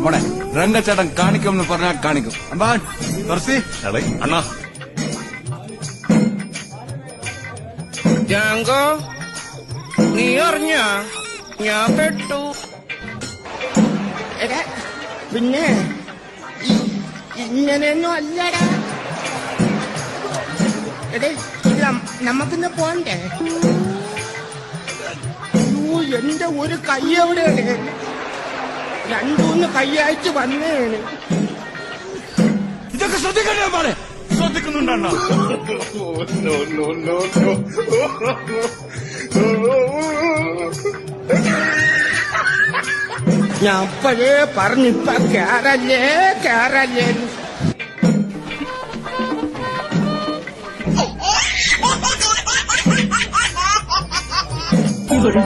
മോനെ രംഗച്ചേട്ടൻ കാണിക്കുമെന്ന് പറഞ്ഞാൽ കാണിക്കും. അമ്പാൻ തുറസി അണ്ണാ ജാങ്കോ, നീ അറിഞ്ഞ ഞാൻ പെട്ടു. എടാ പിന്നെ ഇങ്ങനെയൊന്നും അല്ലടാ. എടേ നമുക്കിന്ന് പോണ്ടേ? എന്റെ ഒരു കൈ എവിടെയാണ്? രണ്ടൂന്ന് കൈയായിട്ട് വന്നേണ്. ഇതൊക്കെ ശ്രദ്ധിക്കണ്ടേ മോനെ? ശ്രദ്ധിക്കുന്നുണ്ടോ? ഞാൻ അപ്പോഴേ പറഞ്ഞിപ്പ കേറല്ലേ കേറല്ലേ. ഇവിടെ